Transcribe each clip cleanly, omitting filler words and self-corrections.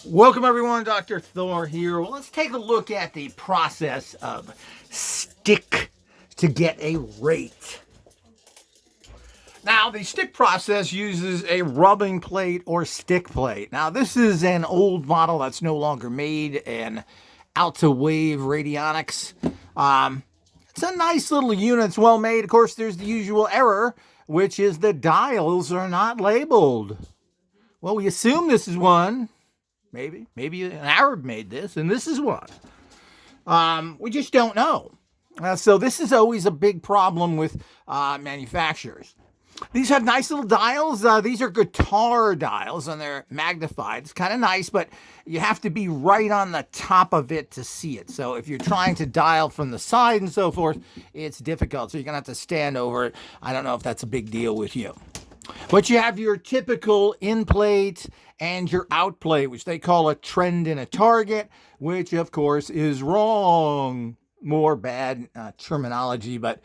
Welcome everyone, Dr. Thor here. Well, let's take a look at the process of stick to get a rate. Now, the stick process uses a rubbing plate or stick plate. Now, this is an old model that's no longer made in out-to-wave radionics. It's a nice little unit. It's well made. Of course, there's the usual error, which is the dials are not labeled. Well, we assume this is one. Maybe an Arab made this, and this is one. We just don't know. So this is always a big problem with manufacturers. These have nice little dials. These are guitar dials, and they're magnified. It's kind of nice, but you have to be right on the top of it to see it. So if you're trying to dial from the side and so forth, it's difficult. So you're going to have to stand over it. I don't know if that's a big deal with you. But you have your typical in plate and your out plate, which they call a trend and a target, which of course is wrong. More bad terminology, but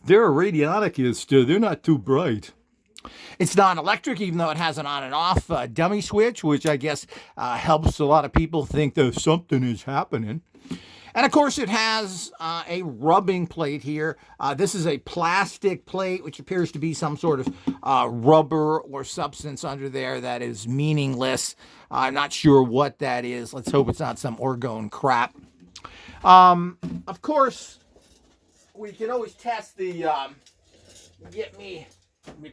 they're a radionicist. They're not too bright. It's non-electric, even though it has an on and off dummy switch, which I guess helps a lot of people think that something is happening. And of course, it has a rubbing plate here. This is a plastic plate, which appears to be some sort of rubber or substance under there that is meaningless. I'm not sure what that is. Let's hope it's not some orgone crap. Of course, we can always test the, get me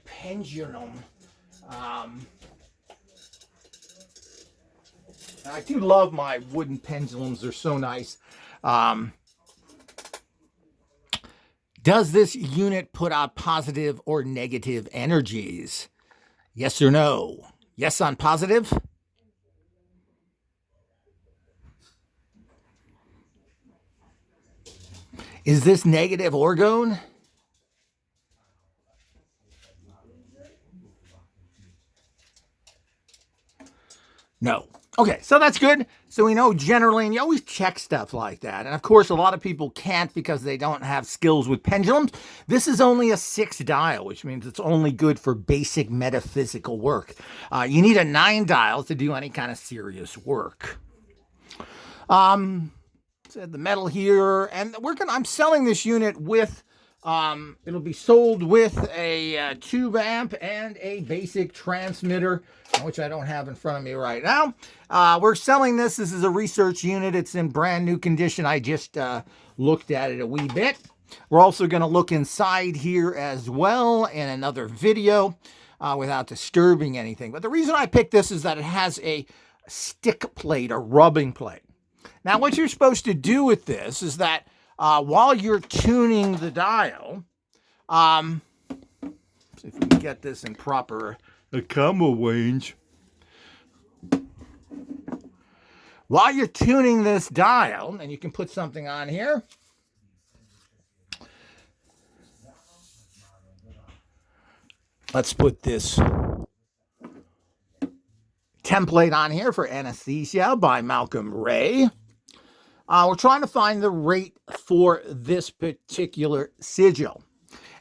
pendulum. I do love my wooden pendulums. They're so nice. Does this unit put out positive or negative energies? Yes or no? Yes on positive? Is this negative orgone? No. Okay, so that's good. So we know generally, and you always check stuff like that. And of course, a lot of people can't because they don't have skills with pendulums. This is only a 6 dial, which means it's only good for basic metaphysical work. You need a 9 dial to do any kind of serious work. The metal here, and I'm selling this unit with, it'll be sold with a tube amp and a basic transmitter, which I don't have in front of me right now. We're selling this. This is a research unit. It's in brand new condition. I just looked at it a wee bit. We're also going to look inside here as well in another video without disturbing anything. But the reason I picked this is that it has a stick plate, a rubbing plate. Now, what you're supposed to do with this is that while you're tuning the dial, see if we can get this in proper camera range. While you're tuning this dial, and you can put something on here. Let's put this template on here for Anesthesia by Malcolm Ray. We're trying to find the rate for this particular sigil.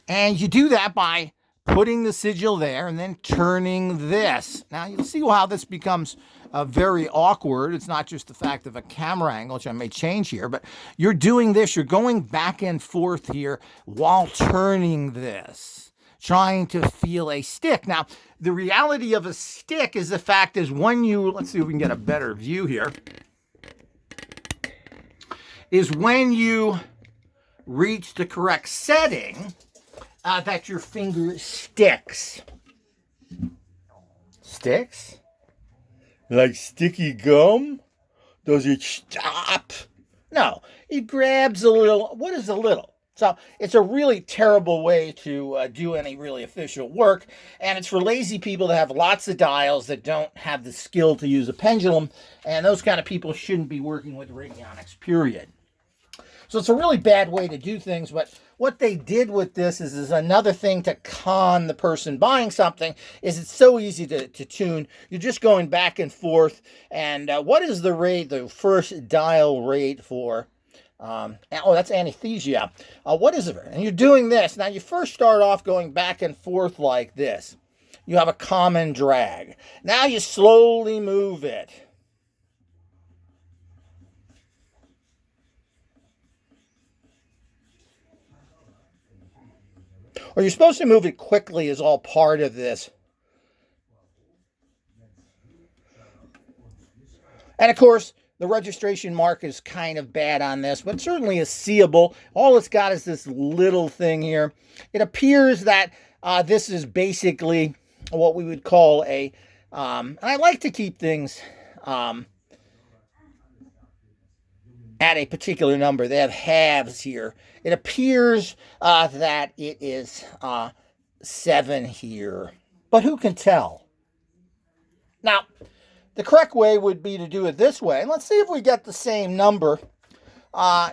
And you do that by putting the sigil there and then turning this. Now, you'll see how this becomes very awkward. It's not just the fact of a camera angle, which I may change here, but you're doing this. You're going back and forth here while turning this, trying to feel a stick. Now, the reality of a stick is the fact is when you, let's see if we can get a better view here, is when you reach the correct setting that your finger sticks. Sticks? Like sticky gum? Does it stop? No, it grabs a little. What is a little? So it's a really terrible way to do any really official work, and it's for lazy people that have lots of dials that don't have the skill to use a pendulum, and those kind of people shouldn't be working with radionics, period. So it's a really bad way to do things, but what they did with this is another thing to con the person buying something, is it's so easy to tune. You're just going back and forth, and what is the rate, the first dial rate for, oh, that's anesthesia. What is it? And you're doing this. Now, you first start off going back and forth like this. You have a common drag. Now you slowly move it. or you're supposed to move it quickly is all part of this. And of course, the registration mark is kind of bad on this, but certainly is seeable. All it's got is this little thing here. It appears that this is basically what we would call a, and I like to keep things at a particular number. They have halves here. It appears that it is 7 here, but who can tell? Now, the correct way would be to do it this way. And let's see if we get the same number.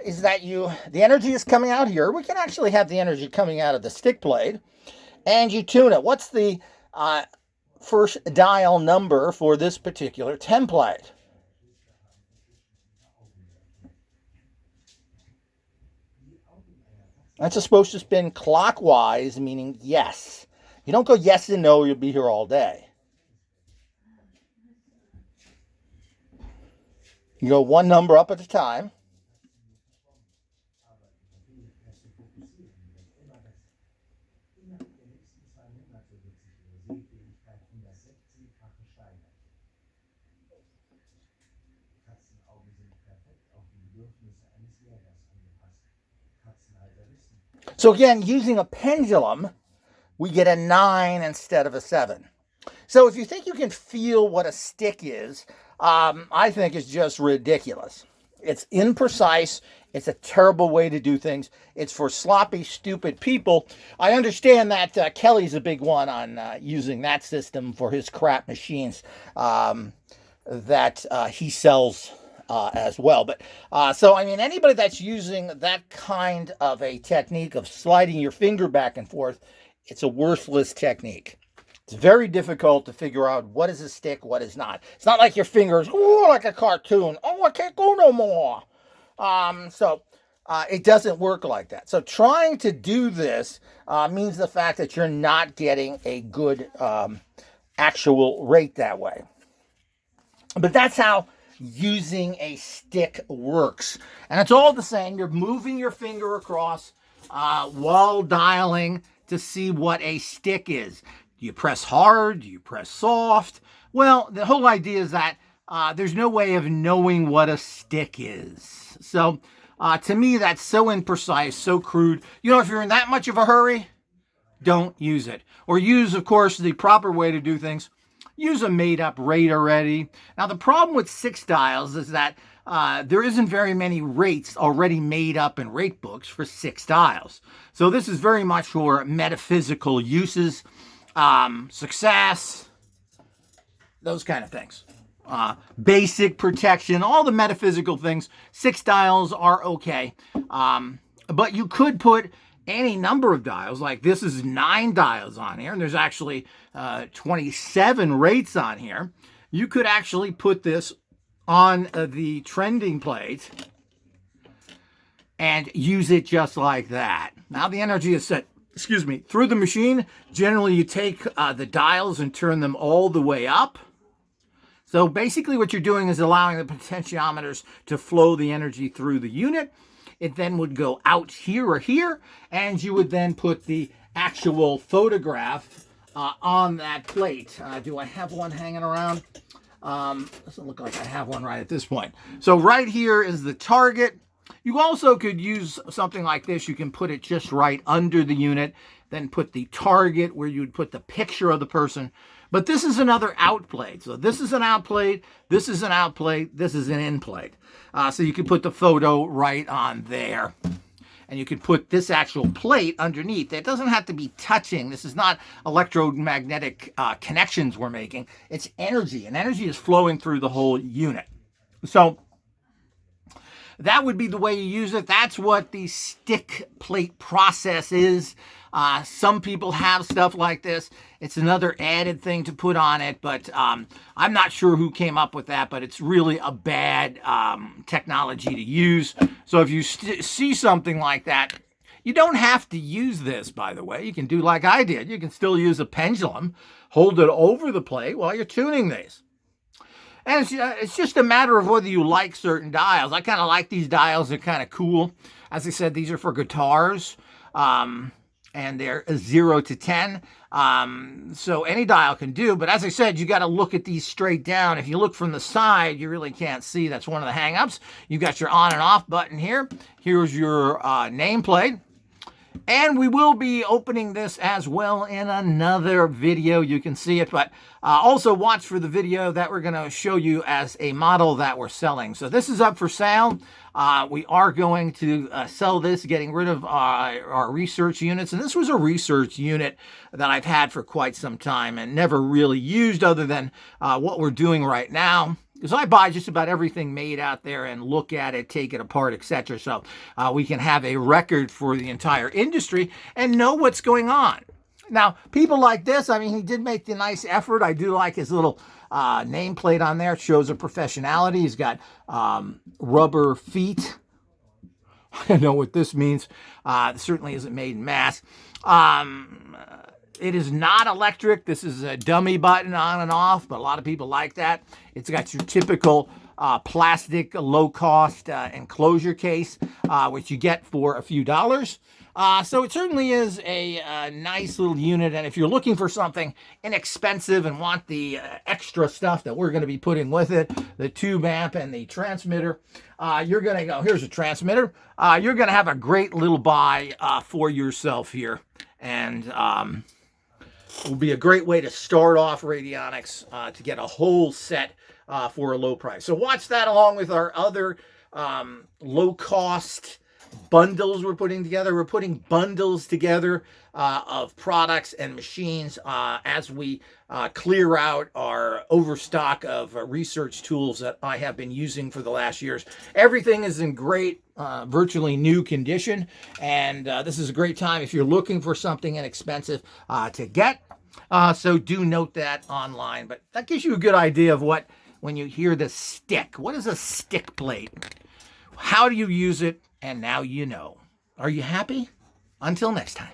Is that the energy is coming out here. We can actually have the energy coming out of the stick plate. And you tune it. What's the first dial number for this particular template? That's supposed to spin clockwise, meaning yes. You don't go yes and no, you'll be here all day. You go one number up at a time. So again, using a pendulum, we get a 9 instead of a 7. So if you think you can feel what a stick is, I think it's just ridiculous. It's imprecise. It's a terrible way to do things. It's for sloppy, stupid people. I understand that Kelly's a big one on using that system for his crap machines that he sells as well. But so, I mean, anybody that's using that kind of a technique of sliding your finger back and forth, it's a worthless technique. It's very difficult to figure out what is a stick, what is not. It's not like your fingers, oh, like a cartoon. Oh, I can't go no more. It doesn't work like that. So trying to do this means the fact that you're not getting a good actual rate that way. But that's how using a stick works. And it's all the same. You're moving your finger across while dialing to see what a stick is. Do you press hard? Do you press soft? Well, the whole idea is that there's no way of knowing what a stick is. So to me, that's so imprecise, so crude. You know, if you're in that much of a hurry, don't use it. Or use, of course, the proper way to do things. Use a made-up rate already. Now, the problem with 6 dials is that there isn't very many rates already made up in rate books for 6 dials. So this is very much for metaphysical uses, success, those kind of things. Basic protection, all the metaphysical things. 6 dials are okay. But you could put any number of dials, like this is 9 dials on here, and there's actually 27 rates on here. You could actually put this on the trending plate and use it just like that. Now the energy is set, through the machine. Generally, you take the dials and turn them all the way up. So basically what you're doing is allowing the potentiometers to flow the energy through the unit. It then would go out here or here, and you would then put the actual photograph on that plate. Do I have one hanging around? Doesn't look like I have one right at this point. So right here is the target. You also could use something like this. You can put it just right under the unit, then put the target where you would put the picture of the person. But this is another out plate. So this is an out plate, this is an out plate, this is an in plate. So you can put the photo right on there. And you can put this actual plate underneath. It doesn't have to be touching. This is not electromagnetic connections we're making. It's energy, and energy is flowing through the whole unit. So that would be the way you use it. That's what the stick plate process is. Some people have stuff like this. It's another added thing to put on it, but I'm not sure who came up with that, but it's really a bad technology to use. So if you see something like that, you don't have to use this, by the way. You can do like I did. You can still use a pendulum, hold it over the plate while you're tuning these. And it's just a matter of whether you like certain dials. I kind of like these dials. They're kind of cool. As I said, these are for guitars. and they're 0 to 10. So any dial can do, but as I said, you got to look at these straight down. If you look from the side, you really can't see. That's one of the hang-ups. You've got your on and off button here. Here's your nameplate. And we will be opening this as well in another video. You can see it, but also watch for the video that we're going to show you as a model that we're selling. So this is up for sale. We are going to sell this, getting rid of our research units. And this was a research unit that I've had for quite some time and never really used other than what we're doing right now. Because I buy just about everything made out there and look at it, take it apart, etc. So we can have a record for the entire industry and know what's going on. Now, people like this, I mean, he did make the nice effort. I do like his little nameplate on there. It shows a professionality. He's got rubber feet. I don't know what this means. It certainly isn't made in mass. It is not electric. This is a dummy button on and off, but a lot of people like that. It's got your typical plastic, low-cost enclosure case, which you get for a few dollars. So it certainly is a nice little unit, and if you're looking for something inexpensive and want the extra stuff that we're going to be putting with it, the tube amp and the transmitter, you're going to go, here's a transmitter. You're going to have a great little buy for yourself here, and will be a great way to start off Radionics to get a whole set for a low price. So watch that along with our other low-cost bundles we're putting together. We're putting bundles together of products and machines as we clear out our overstock of research tools that I have been using for the last years. Everything is in great, virtually new condition, and this is a great time if you're looking for something inexpensive to get. So do note that online, but that gives you a good idea of what, when you hear the stick, what is a stick plate? How do you use it? And now you know. Are you happy? Until next time.